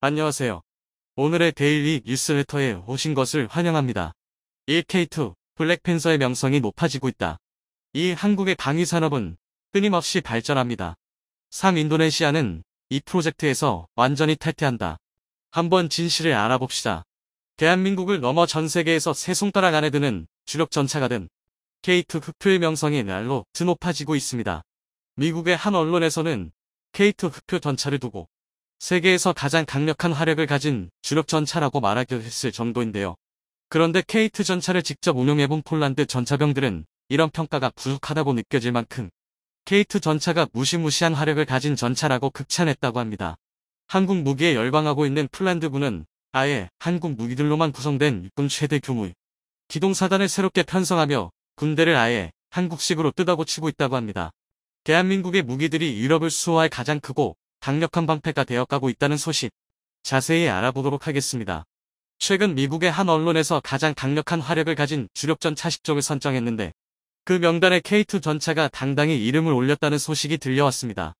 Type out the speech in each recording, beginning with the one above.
안녕하세요. 오늘의 데일리 뉴스레터에 오신 것을 환영합니다. 1K2 블랙팬서의 명성이 높아지고 있다. 이 한국의 방위 산업은 끊임없이 발전합니다. 3. 인도네시아는 이 프로젝트에서 완전히 탈퇴한다. 한번 진실을 알아봅시다. 대한민국을 넘어 전 세계에서 세 손가락 안에 드는 주력 전차가 된 K2 흑표의 명성이 날로 높아지고 있습니다. 미국의 한 언론에서는 K2 흑표 전차를 두고 세계에서 가장 강력한 화력을 가진 주력 전차라고 말하기도 했을 정도인데요. 그런데 K2 전차를 직접 운용해본 폴란드 전차병들은 이런 평가가 부족하다고 느껴질 만큼 K2 전차가 무시무시한 화력을 가진 전차라고 극찬했다고 합니다. 한국 무기에 열광하고 있는 폴란드군은 아예 한국 무기들로만 구성된 육군 최대 규모의 기동사단을 새롭게 편성하며 군대를 아예 한국식으로 뜯어고치고 있다고 합니다. 대한민국의 무기들이 유럽을 수호할 가장 크고 강력한 방패가 되어가고 있다는 소식 자세히 알아보도록 하겠습니다. 최근 미국의 한 언론에서 가장 강력한 화력을 가진 주력전 차식종을 선정했는데 그 명단에 K2 전차가 당당히 이름을 올렸다는 소식이 들려왔습니다.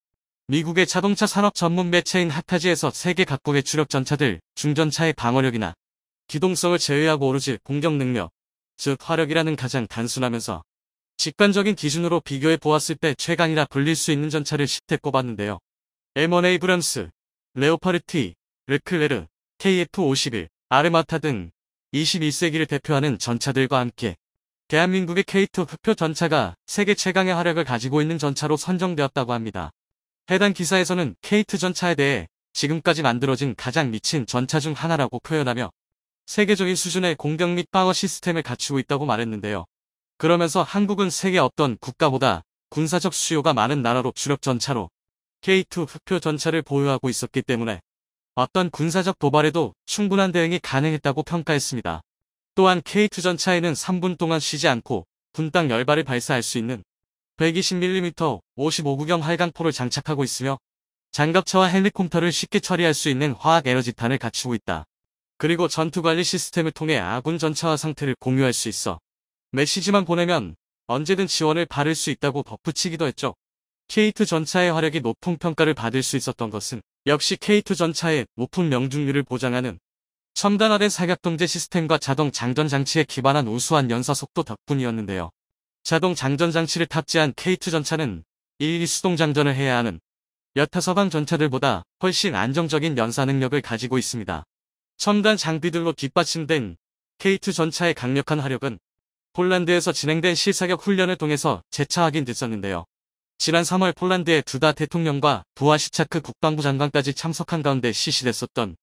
미국의 자동차 산업 전문 매체인 핫타지에서 세계 각국의 주력 전차들 중전차의 방어력이나 기동성을 제외하고 오로지 공격 능력, 즉 화력이라는 가장 단순하면서 직관적인 기준으로 비교해 보았을 때 최강이라 불릴 수 있는 전차를 10대 꼽았는데요. M1 에이브람스, 레오파르 T, 르클레르, KF-51, 아르마타 등 21세기를 대표하는 전차들과 함께 대한민국의 K2 흑표 전차가 세계 최강의 화력을 가지고 있는 전차로 선정되었다고 합니다. 해당 기사에서는 K2 전차에 대해 지금까지 만들어진 가장 미친 전차 중 하나라고 표현하며 세계적인 수준의 공격 및 방어 시스템을 갖추고 있다고 말했는데요. 그러면서 한국은 세계 어떤 국가보다 군사적 수요가 많은 나라로 주력 전차로 K2 흑표 전차를 보유하고 있었기 때문에 어떤 군사적 도발에도 충분한 대응이 가능했다고 평가했습니다. 또한 K2 전차에는 3분 동안 쉬지 않고 분당 10발을 발사할 수 있는 120mm 55구경 활강포를 장착하고 있으며 장갑차와 헬리콥터를 쉽게 처리할 수 있는 화학 에너지탄을 갖추고 있다. 그리고 전투관리 시스템을 통해 아군 전차와 상태를 공유할 수 있어 메시지만 보내면 언제든 지원을 받을 수 있다고 덧붙이기도 했죠. K2 전차의 화력이 높은 평가를 받을 수 있었던 것은 역시 K2 전차의 높은 명중률을 보장하는 첨단화된 사격동제 시스템과 자동 장전 장치에 기반한 우수한 연사 속도 덕분이었는데요. 자동 장전 장치를 탑재한 K2 전차는 일일이 수동 장전을 해야 하는 여타 서방 전차들보다 훨씬 안정적인 연사 능력을 가지고 있습니다. 첨단 장비들로 뒷받침된 K2 전차의 강력한 화력은 폴란드에서 진행된 실사격 훈련을 통해서 재차 확인됐었는데요. 지난 3월 폴란드의 두다 대통령과 부하 시차크 국방부 장관까지 참석한 가운데 실시됐었던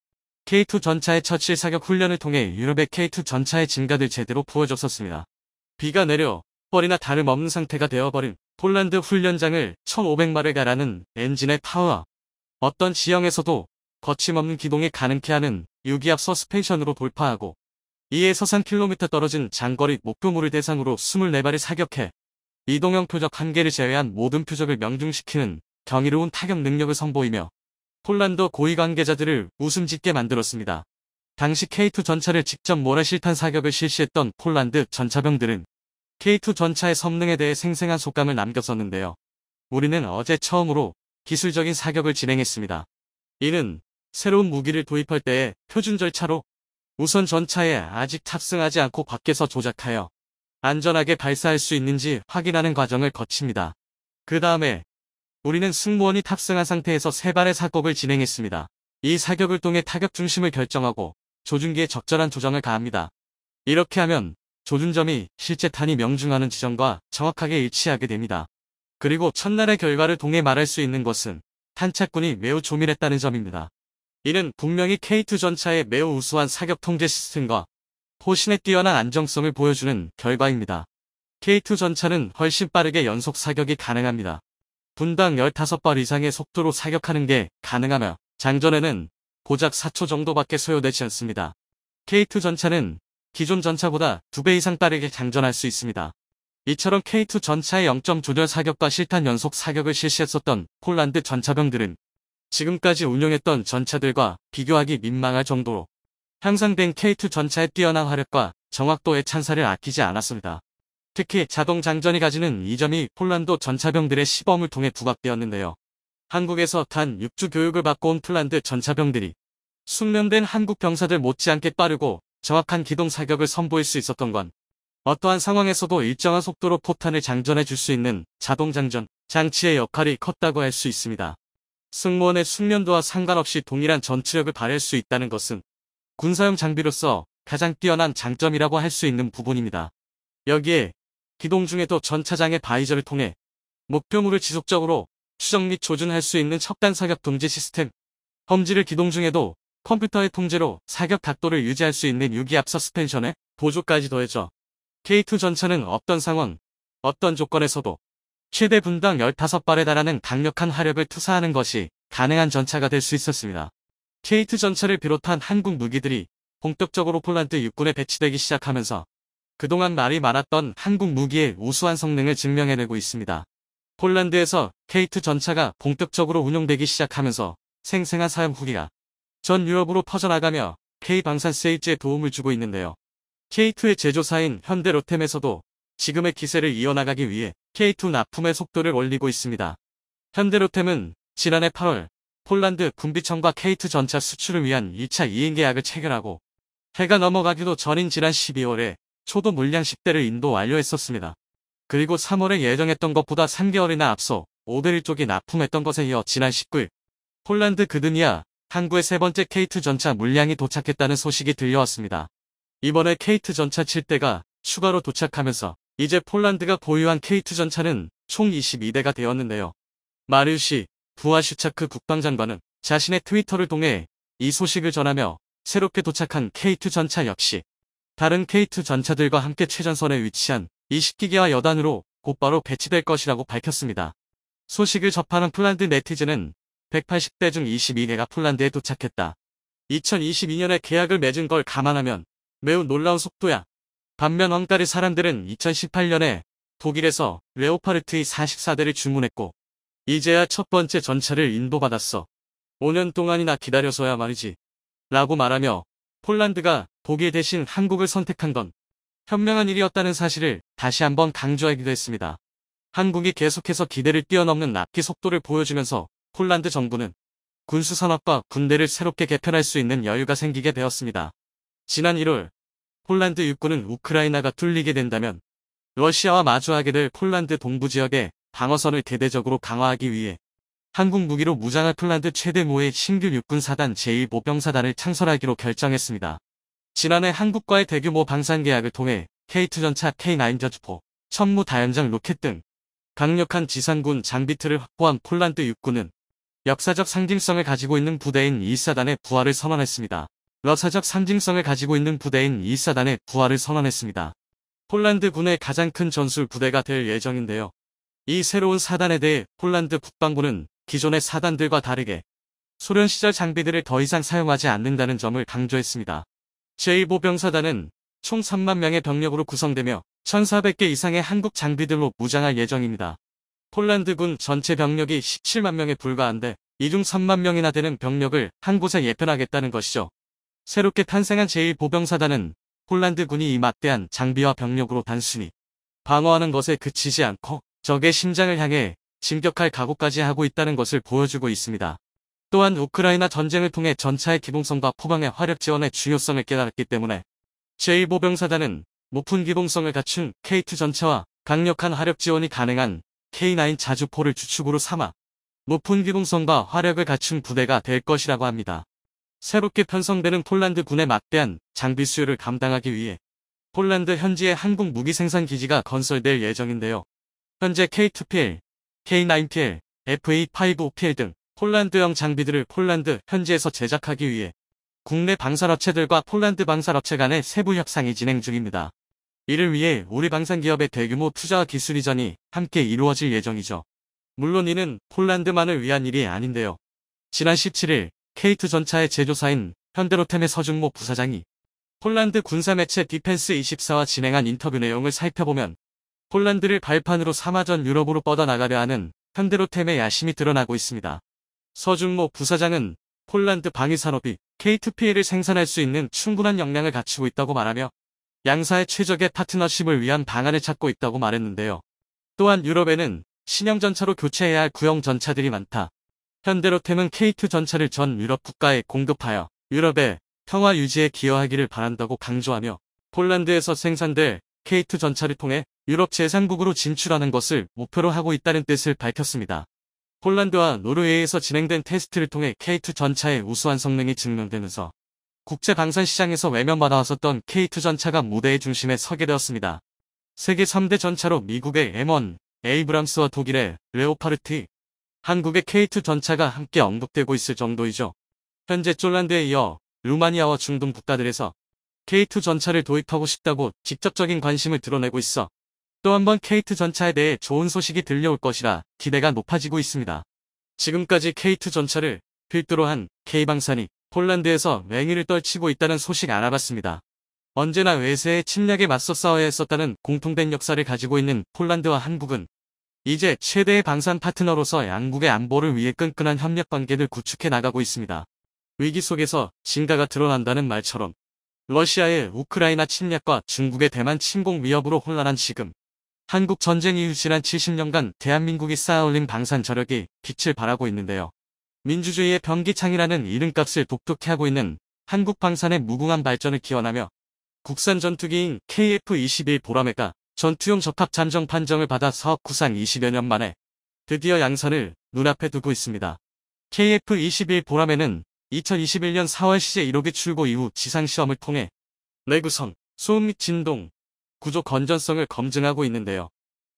K2 전차의 첫 실사격 훈련을 통해 유럽의 K2 전차의 진가를 제대로 보여줬었습니다. 비가 내려 뻘이나 다름없는 상태가 되어버린 폴란드 훈련장을 1500마를 가라는 엔진의 파워와 어떤 지형에서도 거침없는 기동이 가능케 하는 유기압 서스펜션으로 돌파하고 이에 서산 킬로미터 떨어진 장거리 목표물을 대상으로 24발을 사격해 이동형 표적 1개를 제외한 모든 표적을 명중시키는 경이로운 타격 능력을 선보이며 폴란드 고위 관계자들을 웃음 짓게 만들었습니다. 당시 K2 전차를 직접 모래실탄 사격을 실시했던 폴란드 전차병들은 K2 전차의 성능에 대해 생생한 속감을 남겼었는데요. 우리는 어제 처음으로 기술적인 사격을 진행했습니다. 이는 새로운 무기를 도입할 때의 표준 절차로 우선 전차에 아직 탑승하지 않고 밖에서 조작하여 안전하게 발사할 수 있는지 확인하는 과정을 거칩니다. 그 다음에 우리는 승무원이 탑승한 상태에서 3발의 사격을 진행했습니다. 이 사격을 통해 타격 중심을 결정하고 조준기에 적절한 조정을 가합니다. 이렇게 하면 조준점이 실제 탄이 명중하는 지점과 정확하게 일치하게 됩니다. 그리고 첫날의 결과를 통해 말할 수 있는 것은 탄착군이 매우 조밀했다는 점입니다. 이는 분명히 K2 전차의 매우 우수한 사격 통제 시스템과 포신의 뛰어난 안정성을 보여주는 결과입니다. K2 전차는 훨씬 빠르게 연속 사격이 가능합니다. 분당 15발 이상의 속도로 사격하는 게 가능하며 장전에는 고작 4초 정도밖에 소요되지 않습니다. K2 전차는 기존 전차보다 2배 이상 빠르게 장전할 수 있습니다. 이처럼 K2 전차의 0점 조절 사격과 실탄 연속 사격을 실시했었던 폴란드 전차병들은 지금까지 운용했던 전차들과 비교하기 민망할 정도로 향상된 K2 전차의 뛰어난 화력과 정확도의 찬사를 아끼지 않았습니다. 특히 자동 장전이 가지는 이 점이 폴란드 전차병들의 시범을 통해 부각되었는데요. 한국에서 단 6주 교육을 받고 온 폴란드 전차병들이 숙련된 한국 병사들 못지않게 빠르고 정확한 기동 사격을 선보일 수 있었던 건 어떠한 상황에서도 일정한 속도로 포탄을 장전해 줄 수 있는 자동장전 장치의 역할이 컸다고 할 수 있습니다. 승무원의 숙련도와 상관없이 동일한 전투력을 발휘할 수 있다는 것은 군사용 장비로서 가장 뛰어난 장점이라고 할 수 있는 부분입니다. 여기에 기동 중에도 전차장의 바이저를 통해 목표물을 지속적으로 추적 및 조준할 수 있는 척단 사격 동지 시스템, 험지를 기동 중에도 컴퓨터의 통제로 사격 각도를 유지할 수 있는 유기압 서스펜션의 보조까지 더해져 K2 전차는 어떤 상황, 어떤 조건에서도 최대 분당 15발에 달하는 강력한 화력을 투사하는 것이 가능한 전차가 될 수 있었습니다. K2 전차를 비롯한 한국 무기들이 본격적으로 폴란드 육군에 배치되기 시작하면서 그동안 말이 많았던 한국 무기의 우수한 성능을 증명해내고 있습니다. 폴란드에서 K2 전차가 본격적으로 운용되기 시작하면서 생생한 사용 후기가 전 유럽으로 퍼져나가며 K방산 세일즈에 도움을 주고 있는데요. K2의 제조사인 현대로템에서도 지금의 기세를 이어나가기 위해 K2 납품의 속도를 올리고 있습니다. 현대로템은 지난해 8월 폴란드 군비청과 K2 전차 수출을 위한 2차 이행 계약을 체결하고 해가 넘어가기도 전인 지난 12월에 초도 물량 10대를 인도 완료했었습니다. 그리고 3월에 예정했던 것보다 3개월이나 앞서 오베릴 쪽이 납품했던 것에 이어 지난 19일 폴란드 그드니아 항구의 세 번째 K2 전차 물량이 도착했다는 소식이 들려왔습니다. 이번에 K2 전차 7대가 추가로 도착하면서 이제 폴란드가 보유한 K2 전차는 총 22대가 되었는데요. 마리우시 부아슈차크 국방장관은 자신의 트위터를 통해 이 소식을 전하며 새롭게 도착한 K2 전차 역시 다른 K2 전차들과 함께 최전선에 위치한 20기계화 여단으로 곧바로 배치될 것이라고 밝혔습니다. 소식을 접하는 폴란드 네티즌은 180대 중 22개가 폴란드에 도착했다. 2022년에 계약을 맺은 걸 감안하면 매우 놀라운 속도야. 반면 헝가리 사람들은 2018년에 독일에서 레오파르트 44대를 주문했고 이제야 첫 번째 전차를 인도받았어. 5년 동안이나 기다려서야 말이지. 라고 말하며 폴란드가 독일 대신 한국을 선택한 건 현명한 일이었다는 사실을 다시 한번 강조하기도 했습니다. 한국이 계속해서 기대를 뛰어넘는 납기 속도를 보여주면서 폴란드 정부는 군수산업과 군대를 새롭게 개편할 수 있는 여유가 생기게 되었습니다. 지난 1월 폴란드 육군은 우크라이나가 뚫리게 된다면 러시아와 마주하게 될 폴란드 동부 지역의 방어선을 대대적으로 강화하기 위해 한국 무기로 무장할 폴란드 최대 모의 신규 육군사단 제1모병사단을 창설하기로 결정했습니다. 지난해 한국과의 대규모 방산 계약을 통해 K2 전차 K9 저주포, 천무 다연장 로켓 등 강력한 지상군 장비틀을 확보한 폴란드 육군은 역사적 상징성을 가지고 있는 부대인 2사단의 부활을 선언했습니다. 역사적 상징성을 가지고 있는 부대인 2사단의 부활을 선언했습니다. 폴란드 군의 가장 큰 전술 부대가 될 예정인데요. 이 새로운 사단에 대해 폴란드 국방부는 기존의 사단들과 다르게 소련 시절 장비들을 더 이상 사용하지 않는다는 점을 강조했습니다. 제1모병사단은 총 3만 명의 병력으로 구성되며 1,400개 이상의 한국 장비들로 무장할 예정입니다. 폴란드군 전체 병력이 17만 명에 불과한데 이 중 3만 명이나 되는 병력을 한 곳에 예편하겠다는 것이죠. 새롭게 탄생한 제1보병사단은 폴란드군이 이 막대한 장비와 병력으로 단순히 방어하는 것에 그치지 않고 적의 심장을 향해 진격할 각오까지 하고 있다는 것을 보여주고 있습니다. 또한 우크라이나 전쟁을 통해 전차의 기동성과 포방의 화력 지원의 중요성을 깨달았기 때문에 제1보병사단은 높은 기동성을 갖춘 K2 전차와 강력한 화력 지원이 가능한 K9 자주포를 주축으로 삼아 높은 기동성과 화력을 갖춘 부대가 될 것이라고 합니다. 새롭게 편성되는 폴란드 군의 막대한 장비 수요를 감당하기 위해 폴란드 현지의 한국 무기 생산 기지가 건설될 예정인데요. 현재 K2PL, K9PL, FA5PL 등 폴란드형 장비들을 폴란드 현지에서 제작하기 위해 국내 방산업체들과 폴란드 방산업체 간의 세부 협상이 진행 중입니다. 이를 위해 우리 방산기업의 대규모 투자와 기술 이전이 함께 이루어질 예정이죠. 물론 이는 폴란드만을 위한 일이 아닌데요. 지난 17일 K2 전차의 제조사인 현대로템의 서준모 부사장이 폴란드 군사매체 디펜스24와 진행한 인터뷰 내용을 살펴보면 폴란드를 발판으로 삼아 전 유럽으로 뻗어나가려 하는 현대로템의 야심이 드러나고 있습니다. 서준모 부사장은 폴란드 방위산업이 K2PL을 생산할 수 있는 충분한 역량을 갖추고 있다고 말하며 양사의 최적의 파트너십을 위한 방안을 찾고 있다고 말했는데요. 또한 유럽에는 신형 전차로 교체해야 할 구형 전차들이 많다. 현대로템은 K2 전차를 전 유럽 국가에 공급하여 유럽의 평화 유지에 기여하기를 바란다고 강조하며 폴란드에서 생산될 K2 전차를 통해 유럽 제3국으로 진출하는 것을 목표로 하고 있다는 뜻을 밝혔습니다. 폴란드와 노르웨이에서 진행된 테스트를 통해 K2 전차의 우수한 성능이 증명되면서 국제 방산 시장에서 외면받아왔었던 K2 전차가 무대의 중심에 서게 되었습니다. 세계 3대 전차로 미국의 M1, 에이브람스와 독일의 레오파르트, 한국의 K2 전차가 함께 언급되고 있을 정도이죠. 현재 폴란드에 이어 루마니아와 중동 국가들에서 K2 전차를 도입하고 싶다고 직접적인 관심을 드러내고 있어 또 한 번 K2 전차에 대해 좋은 소식이 들려올 것이라 기대가 높아지고 있습니다. 지금까지 K2 전차를 필두로 한 K방산이 폴란드에서 맹위를 떨치고 있다는 소식 알아봤습니다. 언제나 외세의 침략에 맞서 싸워야 했었다는 공통된 역사를 가지고 있는 폴란드와 한국은 이제 최대의 방산 파트너로서 양국의 안보를 위해 끈끈한 협력 관계를 구축해 나가고 있습니다. 위기 속에서 진가가 드러난다는 말처럼 러시아의 우크라이나 침략과 중국의 대만 침공 위협으로 혼란한 지금 한국 전쟁 이후 지난 70년간 대한민국이 쌓아올린 방산 저력이 빛을 발하고 있는데요. 민주주의의 병기창이라는 이름값을 독특히 하고 있는 한국 방산의 무궁한 발전을 기원하며 국산 전투기인 KF-21 보라매가 전투용 적합 잠정 판정을 받아 사업 구상 20여 년 만에 드디어 양산을 눈앞에 두고 있습니다. KF-21 보라매는 2021년 4월 시제 1호기 출고 이후 지상시험을 통해 내구성, 소음 및 진동, 구조 건전성을 검증하고 있는데요.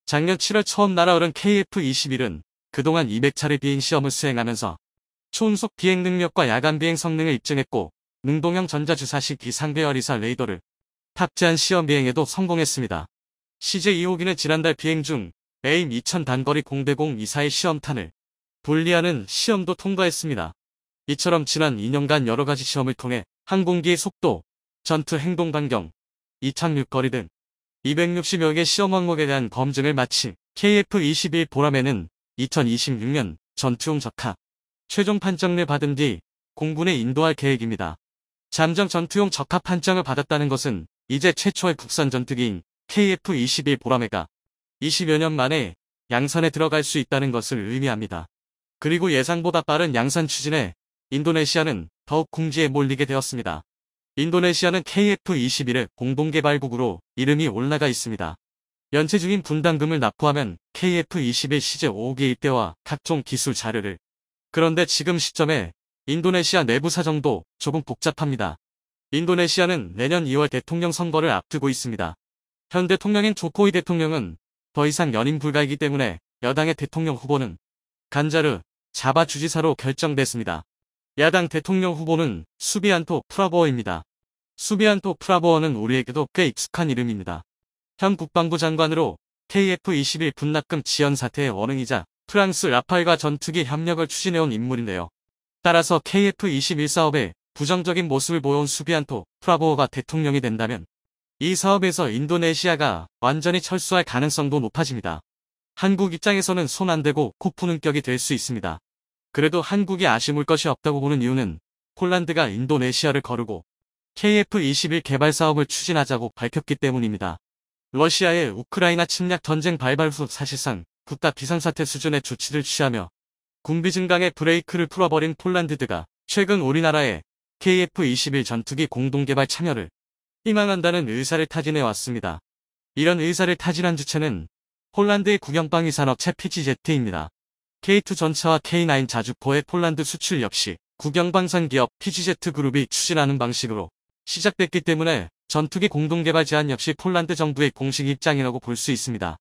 작년 7월 처음 날아오른 KF-21은 그동안 200차례 비행 시험을 수행하면서 초음속 비행 능력과 야간 비행 성능을 입증했고 능동형 전자주사식 이상배열이사 레이더를 탑재한 시험 비행에도 성공했습니다. CJ 2호기는 지난달 비행 중 AIM 2000 단거리 공대공 이사의 시험탄을 분리하는 시험도 통과했습니다. 이처럼 지난 2년간 여러가지 시험을 통해 항공기의 속도, 전투 행동 반경, 이착륙 거리 등 260여 개 시험 항목에 대한 검증을 마친 KF-21 보라매는 2026년 전투용 적합 최종 판정을 받은 뒤 공군에 인도할 계획입니다. 잠정 전투용 적합 판정을 받았다는 것은 이제 최초의 국산 전투기인 KF-21 보라매가 20여 년 만에 양산에 들어갈 수 있다는 것을 의미합니다. 그리고 예상보다 빠른 양산 추진에 인도네시아는 더욱 궁지에 몰리게 되었습니다. 인도네시아는 KF-21의 공동개발국으로 이름이 올라가 있습니다. 연체 중인 분담금을 납부하면 KF-21 시제 5호기 일대와 각종 기술 자료를. 그런데 지금 시점에 인도네시아 내부 사정도 조금 복잡합니다. 인도네시아는 내년 2월 대통령 선거를 앞두고 있습니다. 현 대통령인 조코위 대통령은 더 이상 연임 불가이기 때문에 여당의 대통령 후보는 간자르 자바 주지사로 결정됐습니다. 야당 대통령 후보는 수비안토 프라보어입니다. 수비안토 프라보어는 우리에게도 꽤 익숙한 이름입니다. 현 국방부 장관으로 KF-21 분납금 지연 사태의 원흥이자 프랑스 라팔과 전투기 협력을 추진해온 인물인데요. 따라서 KF-21 사업에 부정적인 모습을 보여온 수비안토 프라보어가 대통령이 된다면 이 사업에서 인도네시아가 완전히 철수할 가능성도 높아집니다. 한국 입장에서는 손 안 대고 코 푸는 격이 될 수 있습니다. 그래도 한국이 아쉬울 것이 없다고 보는 이유는 폴란드가 인도네시아를 거르고 KF-21 개발 사업을 추진하자고 밝혔기 때문입니다. 러시아의 우크라이나 침략 전쟁 발발 후 사실상 국가 비상사태 수준의 조치를 취하며 군비 증강의 브레이크를 풀어버린 폴란드가 최근 우리나라의 KF-21 전투기 공동개발 참여를 희망한다는 의사를 타진해왔습니다. 이런 의사를 타진한 주체는 폴란드의 국영방위 산업체 PGZ입니다. K2 전차와 K9 자주포의 폴란드 수출 역시 국영방산 기업 PGZ 그룹이 추진하는 방식으로 시작됐기 때문에 전투기 공동개발 제안 역시 폴란드 정부의 공식 입장이라고 볼 수 있습니다.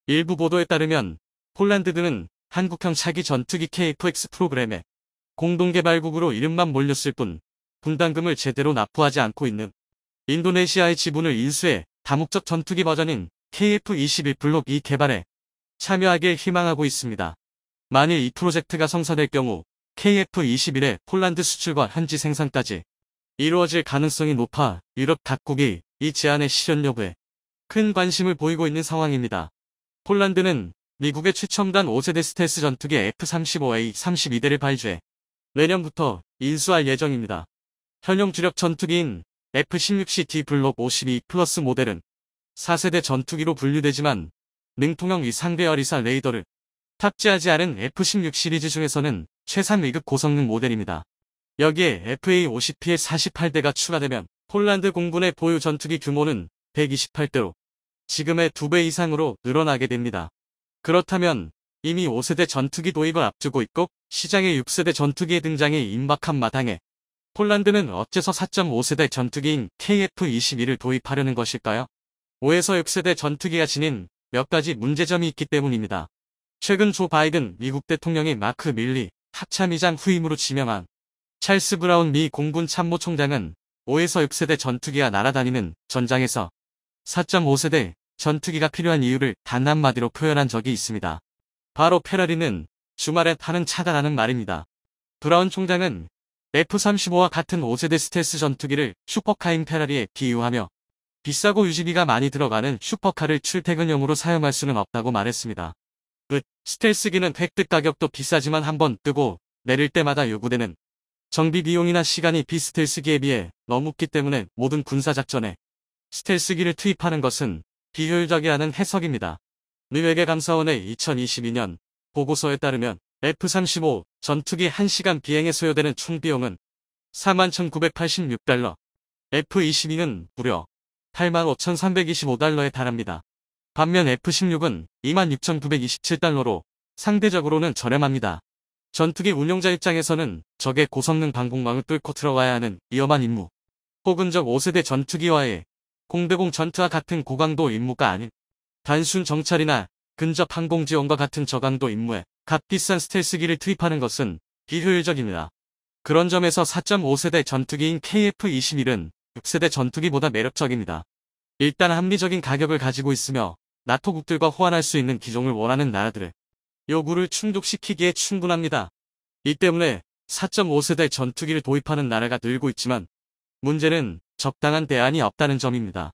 일부 보도에 따르면 폴란드는 한국형 차기 전투기 KF-X 프로그램에 공동개발국으로 이름만 몰렸을 뿐 분담금을 제대로 납부하지 않고 있는 인도네시아의 지분을 인수해 다목적 전투기 버전인 KF-21 블록 2 개발에 참여하길 희망하고 있습니다. 만일 이 프로젝트가 성사될 경우 KF-21의 폴란드 수출과 현지 생산까지 이루어질 가능성이 높아 유럽 각국이 이 제안의 실현 여부에 큰 관심을 보이고 있는 상황입니다. 폴란드는 미국의 최첨단 5세대 스텔스 전투기 F-35A 32대를 발주해 내년부터 인수할 예정입니다. 현용 주력 전투기인 F-16C/D 블록 52 플러스 모델은 4세대 전투기로 분류되지만 능통형 위상배열이사 레이더를 탑재하지 않은 F-16 시리즈 중에서는 최상 위급 고성능 모델입니다. 여기에 FA-50P의 48대가 추가되면 폴란드 공군의 보유 전투기 규모는 128대로 지금의 2배 이상으로 늘어나게 됩니다. 그렇다면 이미 5세대 전투기 도입을 앞두고 있고 시장에 6세대 전투기의 등장이 임박한 마당에 폴란드는 어째서 4.5세대 전투기인 KF-21을 도입하려는 것일까요? 5에서 6세대 전투기가 지닌 몇 가지 문제점이 있기 때문입니다. 최근 조 바이든 미국 대통령이 마크 밀리 합참의장 후임으로 지명한 찰스 브라운 미 공군 참모총장은 5에서 6세대 전투기가 날아다니는 전장에서 4.5세대 전투기가 필요한 이유를 단 한마디로 표현한 적이 있습니다. 바로 페라리는 주말에 타는 차다라는 말입니다. 브라운 총장은 F-35와 같은 5세대 스텔스 전투기를 슈퍼카인 페라리에 비유하며 비싸고 유지비가 많이 들어가는 슈퍼카를 출퇴근용으로 사용할 수는 없다고 말했습니다. 스텔스기는 획득 가격도 비싸지만 한번 뜨고 내릴 때마다 요구되는 정비 비용이나 시간이 비스텔스기에 비해 너무 기 때문에 모든 군사작전에 스텔스기를 투입하는 것은 비효율적이라는 해석입니다. 미 외교감사원의 2022년 보고서에 따르면 F-35 전투기 1시간 비행에 소요되는 총 비용은 41,986달러, F-22는 무려 85,325달러에 달합니다. 반면 F-16은 26,927달러로 상대적으로는 저렴합니다. 전투기 운용자 입장에서는 적의 고성능 방공망을 뚫고 들어가야 하는 위험한 임무, 혹은 적 5세대 전투기와의 공대공 전투와 같은 고강도 임무가 아닌 단순 정찰이나 근접 항공 지원과 같은 저강도 임무에 값비싼 스텔스기를 투입하는 것은 비효율적입니다. 그런 점에서 4.5세대 전투기인 KF-21은 6세대 전투기보다 매력적입니다. 일단 합리적인 가격을 가지고 있으며 나토국들과 호환할 수 있는 기종을 원하는 나라들의 요구를 충족시키기에 충분합니다. 이 때문에 4.5세대 전투기를 도입하는 나라가 늘고 있지만 문제는 적당한 대안이 없다는 점입니다.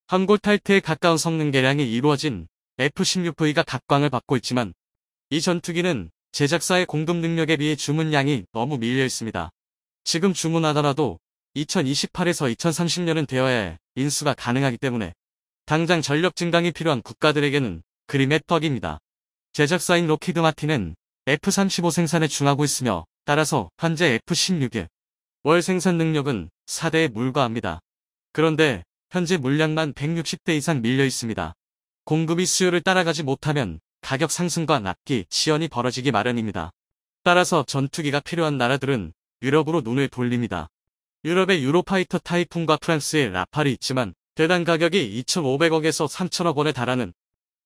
환골탈태에 가까운 성능 개량이 이루어진 F-16V가 각광을 받고 있지만 이 전투기는 제작사의 공급 능력에 비해 주문량이 너무 밀려 있습니다. 지금 주문하더라도 2028에서 2030년은 되어야 해 인수가 가능하기 때문에 당장 전력 증강이 필요한 국가들에게는 그림의 떡입니다. 제작사인 록히드 마틴은 F-35 생산에 중하고 있으며 따라서 현재 F-16의 월 생산 능력은 4대에 불과합니다. 그런데 현재 물량만 160대 이상 밀려 있습니다. 공급이 수요를 따라가지 못하면 가격 상승과 납기, 지연이 벌어지기 마련입니다. 따라서 전투기가 필요한 나라들은 유럽으로 눈을 돌립니다. 유럽의 유로파이터 타이푼과 프랑스의 라팔이 있지만 대당 가격이 2,500억에서 3,000억 원에 달하는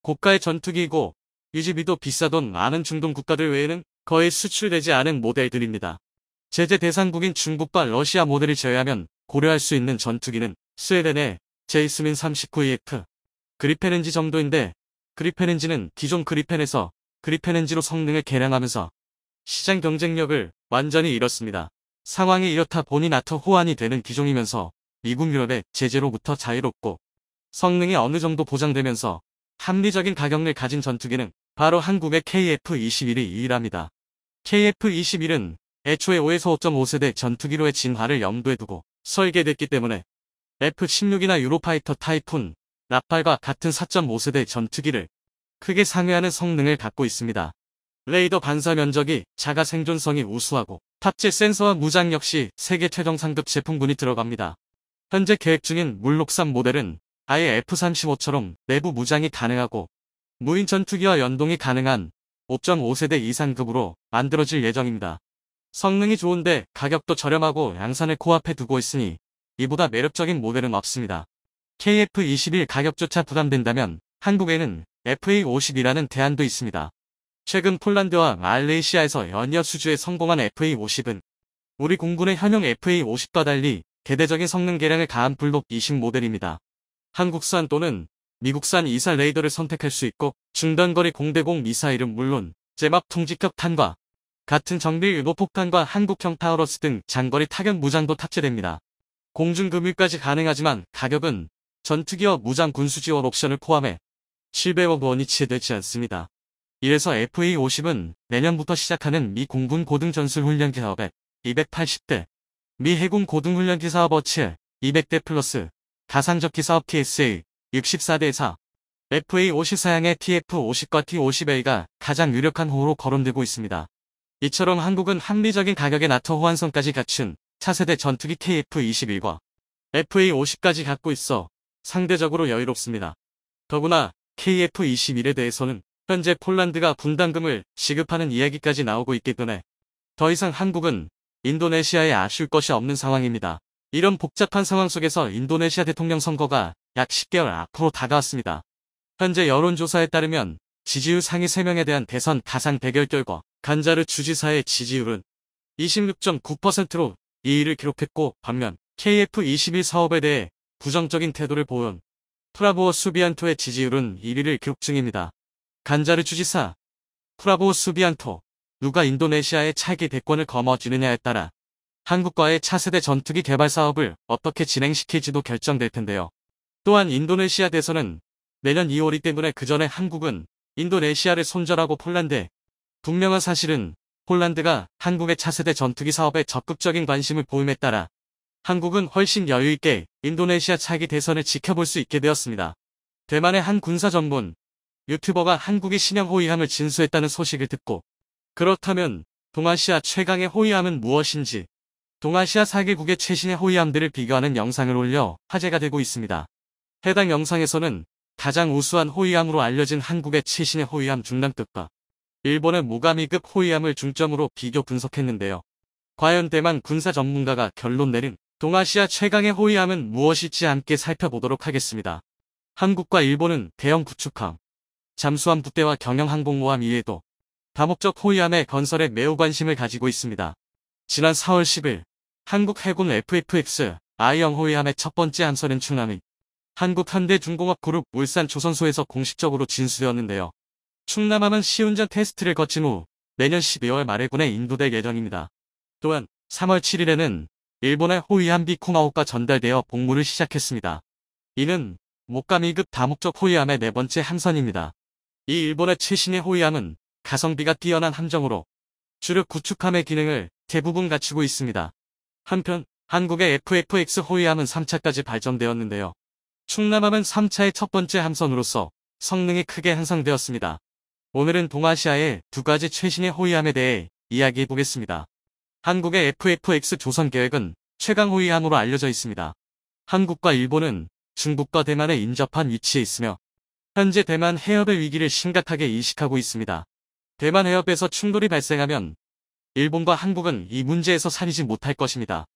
고가의 전투기이고 유지비도 비싸돈 많은 중동 국가들 외에는 거의 수출되지 않은 모델들입니다. 제재 대상국인 중국과 러시아 모델을 제외하면 고려할 수 있는 전투기는 스웨덴의 제이스민 39EF 그리펜 엔지 정도인데 그리펜 엔지는 기존 그리펜에서 그리펜 엔지로 성능을 개량하면서 시장 경쟁력을 완전히 잃었습니다. 상황이 이렇다 보니 나토 호환이 되는 기종이면서 미국 유럽의 제재로부터 자유롭고 성능이 어느 정도 보장되면서 합리적인 가격을 가진 전투기는 바로 한국의 KF-21이 유일합니다. KF-21은 애초에 5에서 5.5세대 전투기로의 진화를 염두에 두고 설계됐기 때문에 F-16이나 유로파이터 타이푼, 라팔과 같은 4.5세대 전투기를 크게 상회하는 성능을 갖고 있습니다. 레이더 반사 면적이 작아 생존성이 우수하고 탑재 센서와 무장 역시 세계 최정 상급 제품군이 들어갑니다. 현재 계획 중인 물록산 모델은 아예 F-35처럼 내부 무장이 가능하고 무인 전투기와 연동이 가능한 5.5세대 이상급으로 만들어질 예정입니다. 성능이 좋은데 가격도 저렴하고 양산을 코앞에 두고 있으니 이보다 매력적인 모델은 없습니다. KF-21 가격조차 부담된다면 한국에는 FA-50이라는 대안도 있습니다. 최근 폴란드와 말레이시아에서 연이어 수주에 성공한 FA-50은 우리 공군의 현용 FA-50과 달리 대대적인 성능 개량을 가한 블록 20 모델입니다. 한국산 또는 미국산 이사 레이더를 선택할 수 있고 중단거리 공대공 미사일은 물론 제막 통직격 탄과 같은 정밀 유도폭탄과 한국형 타우러스 등 장거리 타격 무장도 탑재됩니다. 공중급유까지 가능하지만 가격은 전투기와 무장 군수 지원 옵션을 포함해 700억 원이 채되지 않습니다. 이래서 FA-50은 내년부터 시작하는 미 공군 고등전술훈련기 사업에 280대, 미 해군 고등훈련기 사업 어치 200대 플러스 가상적기 사업 TSA 64대4, FA-50 사양의 TF-50과 T-50A가 가장 유력한 호로 거론되고 있습니다. 이처럼 한국은 합리적인 가격의 나토 호환성까지 갖춘 차세대 전투기 KF-21과 FA-50까지 갖고 있어 상대적으로 여유롭습니다. 더구나 KF-21에 대해서는 현재 폴란드가 분담금을 지급하는 이야기까지 나오고 있기 때문에 더 이상 한국은 인도네시아에 아쉬울 것이 없는 상황입니다. 이런 복잡한 상황 속에서 인도네시아 대통령 선거가 약 10개월 앞으로 다가왔습니다. 현재 여론조사에 따르면 지지율 상위 3명에 대한 대선 가상 대결 결과 간자르 주지사의 지지율은 26.9%로 2위를 기록했고, 반면 KF-21 사업에 대해 부정적인 태도를 보여온 프라보오 수비안토의 지지율은 1위를 기록 중입니다. 간자르 주지사, 프라보오 수비안토, 누가 인도네시아의 차기 대권을 거머쥐느냐에 따라 한국과의 차세대 전투기 개발 사업을 어떻게 진행시킬지도 결정될 텐데요. 또한 인도네시아 대선은 내년 2월이기 때문에 그 전에 한국은 인도네시아를 손절하고 폴란드에, 분명한 사실은 폴란드가 한국의 차세대 전투기 사업에 적극적인 관심을 보임에 따라 한국은 훨씬 여유있게 인도네시아 차기 대선을 지켜볼 수 있게 되었습니다. 대만의 한 군사 전문 유튜버가 한국이 신형 호위함을 진수했다는 소식을 듣고, 그렇다면 동아시아 최강의 호위함은 무엇인지 동아시아 4개국의 최신의 호위함들을 비교하는 영상을 올려 화제가 되고 있습니다. 해당 영상에서는 가장 우수한 호위함으로 알려진 한국의 최신의 호위함 중량급과 일본의 모가미급 호위함을 중점으로 비교 분석했는데요. 과연 대만 군사 전문가가 결론 내린 동아시아 최강의 호위함은 무엇일지 함께 살펴보도록 하겠습니다. 한국과 일본은 대형 구축함, 잠수함 부대와 경영항공모함 이외에도 다목적 호위함의 건설에 매우 관심을 가지고 있습니다. 지난 4월 10일 한국 해군 FFX I형 호위함의 첫 번째 함선인 충남이 한국현대중공업그룹 울산조선소에서 공식적으로 진수되었는데요. 충남함은 시운전 테스트를 거친 후 내년 12월 말에 군에 인도될 예정입니다. 또한 3월 7일에는 일본의 호위함 비쿠마호가 전달되어 복무를 시작했습니다. 이는 모가미급 다목적 호위함의 네 번째 함선입니다. 이 일본의 최신의 호위함은 가성비가 뛰어난 함정으로 주력 구축함의 기능을 대부분 갖추고 있습니다. 한편 한국의 FFX 호위함은 3차까지 발전되었는데요. 충남함은 3차의 첫 번째 함선으로서 성능이 크게 향상되었습니다. 오늘은 동아시아의 두 가지 최신의 호위함에 대해 이야기해 보겠습니다. 한국의 FFX 조선 계획은 최강 호위함으로 알려져 있습니다. 한국과 일본은 중국과 대만에 인접한 위치에 있으며 현재 대만 해협의 위기를 심각하게 인식하고 있습니다. 대만 해협에서 충돌이 발생하면 일본과 한국은 이 문제에서 살이지 못할 것입니다.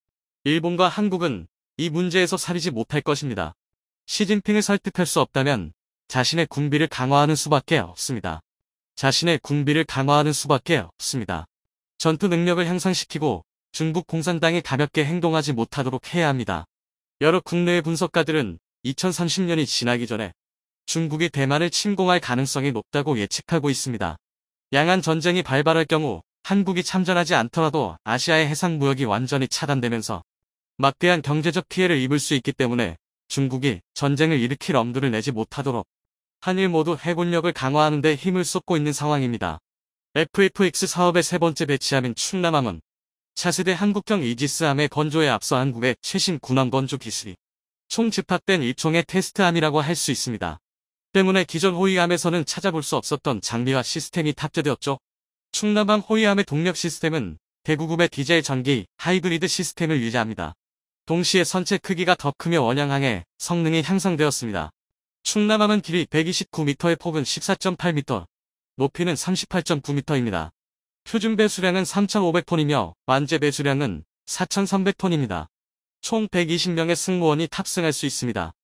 일본과 한국은 이 문제에서 살이지 못할 것입니다. 시진핑을 설득할 수 없다면 자신의 군비를 강화하는 수밖에 없습니다. 전투 능력을 향상시키고 중국 공산당이 가볍게 행동하지 못하도록 해야 합니다. 여러 국내외 분석가들은 2030년이 지나기 전에 중국이 대만을 침공할 가능성이 높다고 예측하고 있습니다. 양안 전쟁이 발발할 경우 한국이 참전하지 않더라도 아시아의 해상 무역이 완전히 차단되면서 막대한 경제적 피해를 입을 수 있기 때문에 중국이 전쟁을 일으킬 엄두를 내지 못하도록 한일 모두 해군력을 강화하는 데 힘을 쏟고 있는 상황입니다. FFX 사업의 세 번째 배치함인 충남함은 차세대 한국형 이지스함의 건조에 앞서 한국의 최신 군함 건조 기술이 총 집합된 일종의 테스트함이라고 할 수 있습니다. 때문에 기존 호위함에서는 찾아볼 수 없었던 장비와 시스템이 탑재되었죠. 충남함 호위함의 동력 시스템은 대구급의 디젤 전기 하이브리드 시스템을 유지합니다. 동시에 선체 크기가 더 크며 원양항의 성능이 향상되었습니다. 충남함은 길이 129m의 폭은 14.8m, 높이는 38.9m입니다. 표준 배수량은 3,500톤이며 완제 배수량은 4,300톤입니다. 총 120명의 승무원이 탑승할 수 있습니다.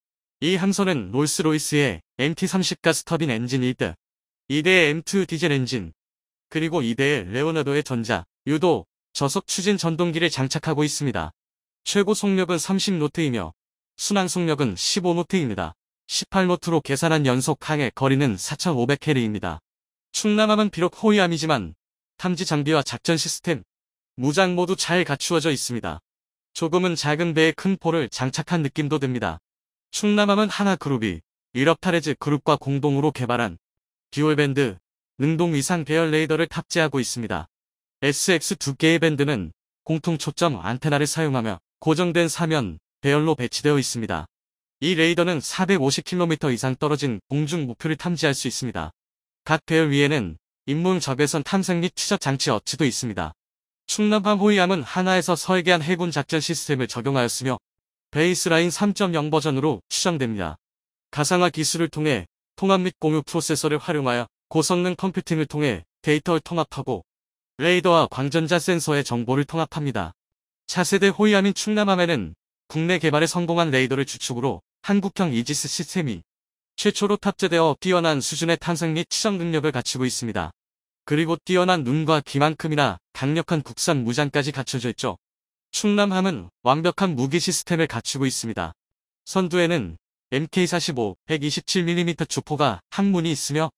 이 함선은 롤스로이스의 MT-30 가스터빈 엔진 1대, 2대의 M2 디젤 엔진, 그리고 2대의 레오나르도의 전자, 유도, 저속 추진 전동기를 장착하고 있습니다. 최고 속력은 30노트이며 순항 속력은 15노트입니다. 18노트로 계산한 연속 항해 거리는 4,500캐리입니다. 충남함은 비록 호위함이지만 탐지 장비와 작전 시스템, 무장 모두 잘 갖추어져 있습니다. 조금은 작은 배에 큰 포를 장착한 느낌도 듭니다. 충남함은 하나그룹이 유럽타레즈 그룹과 공동으로 개발한 듀얼밴드 능동 위상 배열 레이더를 탑재하고 있습니다. SX 2개의 밴드는 공통 초점 안테나를 사용하며 고정된 사면 배열로 배치되어 있습니다. 이 레이더는 450km 이상 떨어진 공중 목표를 탐지할 수 있습니다. 각 배열 위에는 인문 적외선 탐색 및 추적 장치 어치도 있습니다. 충남함 호위함은 하나에서 설계한 해군 작전 시스템을 적용하였으며 베이스라인 3.0 버전으로 추정됩니다. 가상화 기술을 통해 통합 및 공유 프로세서를 활용하여 고성능 컴퓨팅을 통해 데이터를 통합하고 레이더와 광전자 센서의 정보를 통합합니다. 차세대 호위함인 충남함에는 국내 개발에 성공한 레이더를 주축으로 한국형 이지스 시스템이 최초로 탑재되어 뛰어난 수준의 탐색 및 추적 능력을 갖추고 있습니다. 그리고 뛰어난 눈과 귀만큼이나 강력한 국산 무장까지 갖춰져 있죠. 충남함은 완벽한 무기 시스템을 갖추고 있습니다. 선두에는 MK45 127mm 주포가 항문이 있으며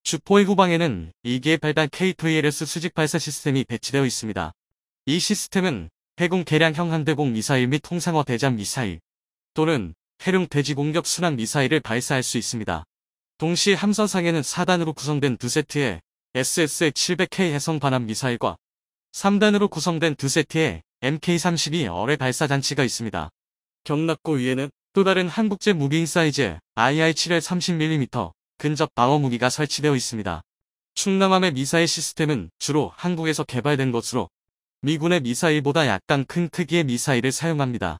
주포의 후방에는 2기의 발단 KVLS 수직 발사 시스템이 배치되어 있습니다. 이 시스템은 해군 개량형 함대공 미사일 및 통상어 대잠 미사일 또는 해룡 대지 공격 순항 미사일을 발사할 수 있습니다. 동시에 함선상에는 4단으로 구성된 두 세트의 SSL-700K 해성 반함 미사일과 3단으로 구성된 두 세트의 MK32 어뢰 발사 장치가 있습니다. 경납고 위에는 또 다른 한국제 무기인 사이즈 IR-7L 30mm 근접 방어 무기가 설치되어 있습니다. 충남함의 미사일 시스템은 주로 한국에서 개발된 것으로 미군의 미사일보다 약간 큰 크기의 미사일을 사용합니다.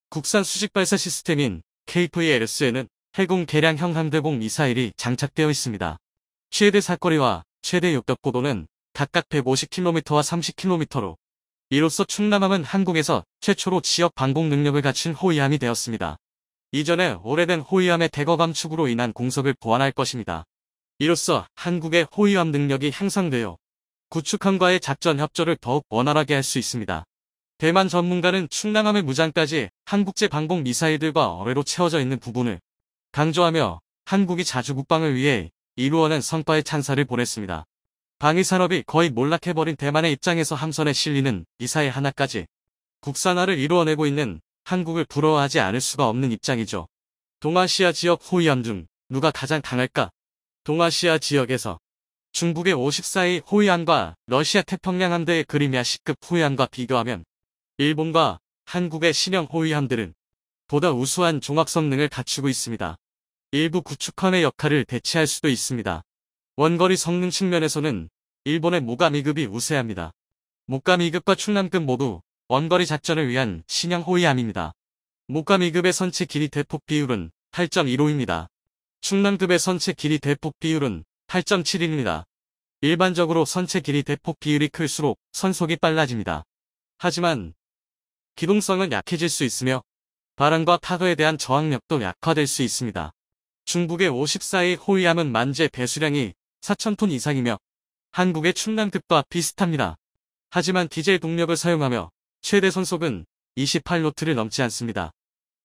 국산 수직 발사 시스템인 KVLS에는 해군 개량형 함대공 미사일이 장착되어 있습니다. 최대 사거리와 최대 역격 고도는 각각 150km와 30km로 이로써 충남함은 한국에서 최초로 지역 방공 능력을 갖춘 호위함이 되었습니다. 이전에 오래된 호위함의 대거 감축으로 인한 공석을 보완할 것입니다. 이로써 한국의 호위함 능력이 향상되어 구축함과의 작전 협조를 더욱 원활하게 할 수 있습니다. 대만 전문가는 충남함의 무장까지 한국제 방공 미사일들과 어뢰로 채워져 있는 부분을 강조하며 한국이 자주 국방을 위해 이루어낸 성과의 찬사를 보냈습니다. 방위산업이 거의 몰락해버린 대만의 입장에서 함선에 실리는 미사일 하나까지 국산화를 이루어내고 있는 한국을 부러워하지 않을 수가 없는 입장이죠. 동아시아 지역 호위함 중 누가 가장 강할까? 동아시아 지역에서 중국의 54위 호위함과 러시아 태평양 함대의 그리미아 C급 호위함과 비교하면 일본과 한국의 신형 호위함들은 보다 우수한 종합 성능을 갖추고 있습니다. 일부 구축함의 역할을 대체할 수도 있습니다. 원거리 성능 측면에서는 일본의 모가 2급이 우세합니다. 모가 2급과 충남급 모두 원거리 작전을 위한 신형 호위함입니다. 모가 2급의 선체 길이 대폭 비율은 8.15입니다. 충남급의 선체 길이 대폭 비율은 8.71입니다. 일반적으로 선체 길이 대폭 비율이 클수록 선속이 빨라집니다. 하지만 기동성은 약해질 수 있으며 바람과 파도에 대한 저항력도 약화될 수 있습니다. 중국의 54위 호위함은 만재 배수량이 4,000톤 이상이며 한국의 충남급과 비슷합니다. 하지만 디젤 동력을 사용하며 최대 선속은 28노트를 넘지 않습니다.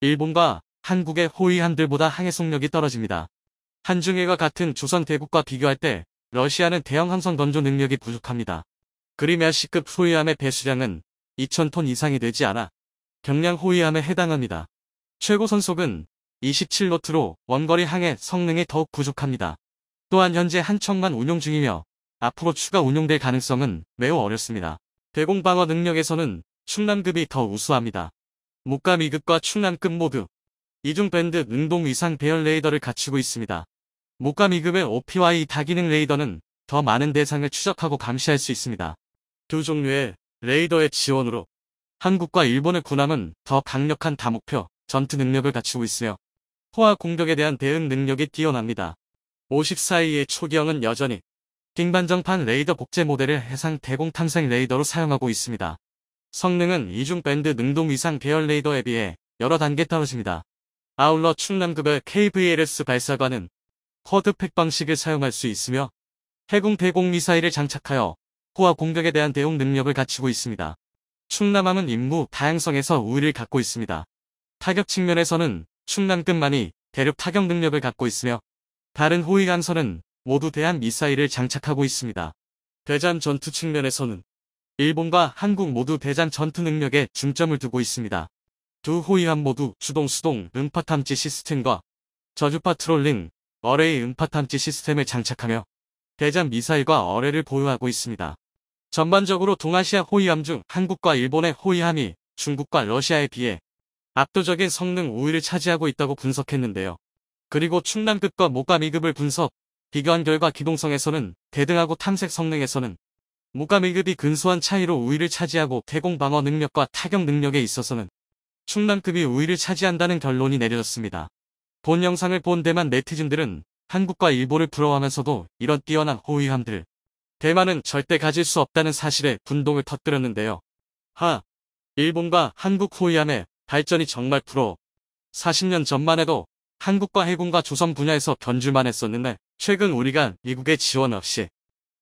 일본과 한국의 호위함들보다 항해 속력이 떨어집니다. 한중해가 같은 조선 대국과 비교할 때 러시아는 대형 함성 건조 능력이 부족합니다. 그리미아 C급 호위함의 배수량은 2,000톤 이상이 되지 않아 경량 호위함에 해당합니다. 최고 선속은 27노트로 원거리 항해 성능이 더욱 부족합니다. 또한 현재 한 척만 운용 중이며 앞으로 추가 운용될 가능성은 매우 어렵습니다. 대공방어 능력에서는 충남급이 더 우수합니다. 모가 2급과 충남급 모두 이중 밴드 능동 위상 배열 레이더를 갖추고 있습니다. 모가 2급의 OPY 다기능 레이더는 더 많은 대상을 추적하고 감시할 수 있습니다. 두 종류의 레이더의 지원으로 한국과 일본의 군함은 더 강력한 다목표 전투 능력을 갖추고 있으며 포화 공격에 대한 대응 능력이 뛰어납니다. 54위의 초기형은 여전히 빙반정판 레이더 복제 모델을 해상 대공 탐색 레이더로 사용하고 있습니다. 성능은 이중 밴드 능동 위상 배열 레이더에 비해 여러 단계 떨어집니다. 아울러 충남급의 KVLS 발사관은 쿼드팩 방식을 사용할 수 있으며 해군 대공 미사일을 장착하여 포화 공격에 대한 대응 능력을 갖추고 있습니다. 충남함은 임무 다양성에서 우위를 갖고 있습니다. 타격 측면에서는 충남급만이 대륙 타격 능력을 갖고 있으며 다른 호위함선은 모두 대한 미사일을 장착하고 있습니다. 대잠 전투 측면에서는 일본과 한국 모두 대잠 전투 능력에 중점을 두고 있습니다. 두 호위함 모두 주동-수동 음파 탐지 시스템과 저주파 트롤링, 어뢰의 음파 탐지 시스템을 장착하며 대잠 미사일과 어뢰를 보유하고 있습니다. 전반적으로 동아시아 호위함 중 한국과 일본의 호위함이 중국과 러시아에 비해 압도적인 성능 우위를 차지하고 있다고 분석했는데요. 그리고 충남급과 모가 2급을 분석, 비교한 결과 기동성에서는 대등하고 탐색 성능에서는 무감 1급이 근소한 차이로 우위를 차지하고 대공 방어 능력과 타격 능력에 있어서는 충남급이 우위를 차지한다는 결론이 내려졌습니다. 본 영상을 본 대만 네티즌들은 한국과 일본을 부러워하면서도 이런 뛰어난 호위함들 대만은 절대 가질 수 없다는 사실에 분동을 터뜨렸는데요. 일본과 한국 호위함의 발전이 정말 부러워. 40년 전만 해도 한국과 해군과 조선 분야에서 견줄만 했었는데 최근 우리가 미국의 지원 없이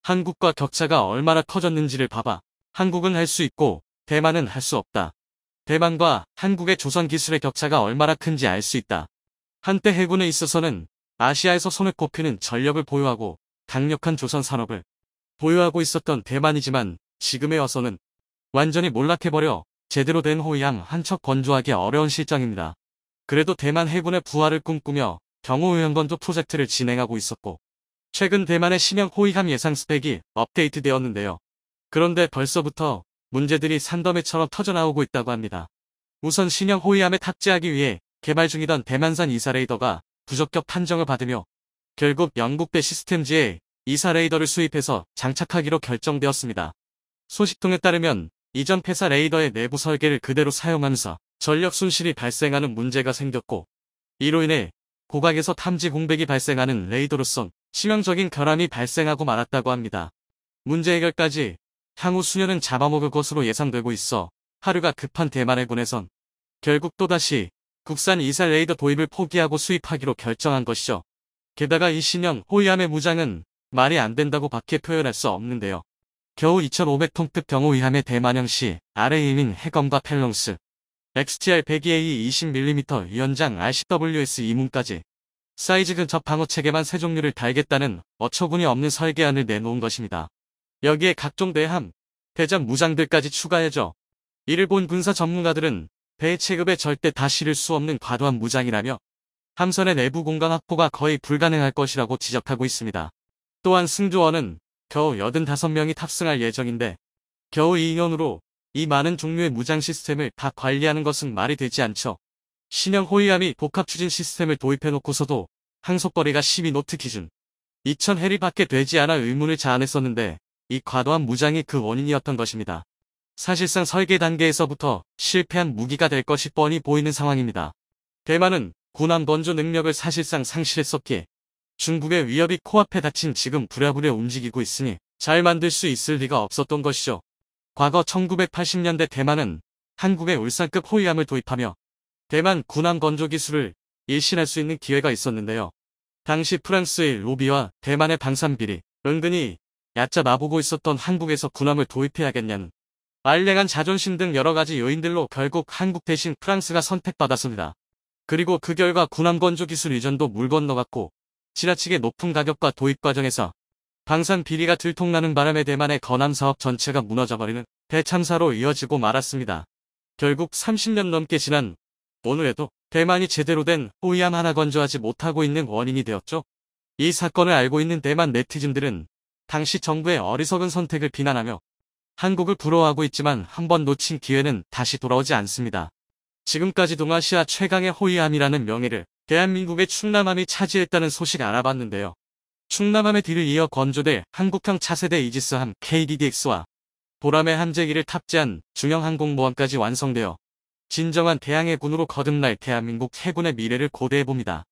한국과 격차가 얼마나 커졌는지를 봐봐. 한국은 할 수 있고 대만은 할 수 없다. 대만과 한국의 조선 기술의 격차가 얼마나 큰지 알 수 있다. 한때 해군에 있어서는 아시아에서 손에 꼽히는 전력을 보유하고 강력한 조선 산업을 보유하고 있었던 대만이지만 지금에 와서는 완전히 몰락해버려 제대로 된 호위함 한 척 건조하기 어려운 실정입니다. 그래도 대만 해군의 부활을 꿈꾸며 경호의원건조 프로젝트를 진행하고 있었고 최근 대만의 신형 호위함 예상 스펙이 업데이트되었는데요. 그런데 벌써부터 문제들이 산더미처럼 터져나오고 있다고 합니다. 우선 신형 호위함에 탑재하기 위해 개발 중이던 대만산 이사레이더가 부적격 판정을 받으며 결국 영국대 시스템즈에 이사레이더를 수입해서 장착하기로 결정되었습니다. 소식통에 따르면 이전 폐사 레이더의 내부 설계를 그대로 사용하면서 전력 손실이 발생하는 문제가 생겼고 이로 인해 고각에서 탐지 공백이 발생하는 레이더로선 치명적인 결함이 발생하고 말았다고 합니다. 문제 해결까지 향후 수년은 잡아먹을 것으로 예상되고 있어 하루가 급한 대만 해군에선 결국 또다시 국산 이사 레이더 도입을 포기하고 수입하기로 결정한 것이죠. 게다가 이 신형 호위함의 무장은 말이 안 된다고 밖에 표현할 수 없는데요. 겨우 2,500톤급 경호위함의 대만형시 RA인 해검과 펠롱스 XTR 102A 20mm 연장 RCWS 이문까지 사이즈 근접 방어 체계만 세 종류를 달겠다는 어처구니 없는 설계안을 내놓은 것입니다. 여기에 각종 대함, 대전 무장들까지 추가해줘. 이를 본 군사 전문가들은 배 체급에 절대 다 실을 수 없는 과도한 무장이라며 함선의 내부 공간 확보가 거의 불가능할 것이라고 지적하고 있습니다. 또한 승조원은 겨우 85명이 탑승할 예정인데 겨우 2년으로 이 많은 종류의 무장 시스템을 다 관리하는 것은 말이 되지 않죠. 신형 호위함이 복합 추진 시스템을 도입해놓고서도 항속거리가 12노트 기준 2000해리밖에 되지 않아 의문을 자아냈었는데 이 과도한 무장이 그 원인이었던 것입니다. 사실상 설계 단계에서부터 실패한 무기가 될 것이 뻔히 보이는 상황입니다. 대만은 군함 건조 능력을 사실상 상실했었기에 중국의 위협이 코앞에 닥친 지금 부랴부랴 움직이고 있으니 잘 만들 수 있을 리가 없었던 것이죠. 과거 1980년대 대만은 한국의 울산급 호위함을 도입하며 대만 군함 건조 기술을 일신할 수 있는 기회가 있었는데요. 당시 프랑스의 로비와 대만의 방산비리, 은근히 얕잡 아보고 있었던 한국에서 군함을 도입해야겠냐는 알랭한 자존심 등 여러가지 요인들로 결국 한국 대신 프랑스가 선택받았습니다. 그리고 그 결과 군함 건조 기술 이전도 물 건너갔고 지나치게 높은 가격과 도입 과정에서 방산 비리가 들통나는 바람에 대만의 건함 사업 전체가 무너져버리는 대참사로 이어지고 말았습니다. 결국 30년 넘게 지난 오늘에도 대만이 제대로 된 호위함 하나 건조하지 못하고 있는 원인이 되었죠. 이 사건을 알고 있는 대만 네티즌들은 당시 정부의 어리석은 선택을 비난하며 한국을 부러워하고 있지만 한 번 놓친 기회는 다시 돌아오지 않습니다. 지금까지 동아시아 최강의 호위함이라는 명예를 대한민국의 충남함이 차지했다는 소식 알아봤는데요. 충남함의 뒤를 이어 건조될 한국형 차세대 이지스함 KDDX와 보람의 함재기를 탑재한 중형 항공모함까지 완성되어 진정한 대항해군으로 거듭날 대한민국 해군의 미래를 고대해봅니다.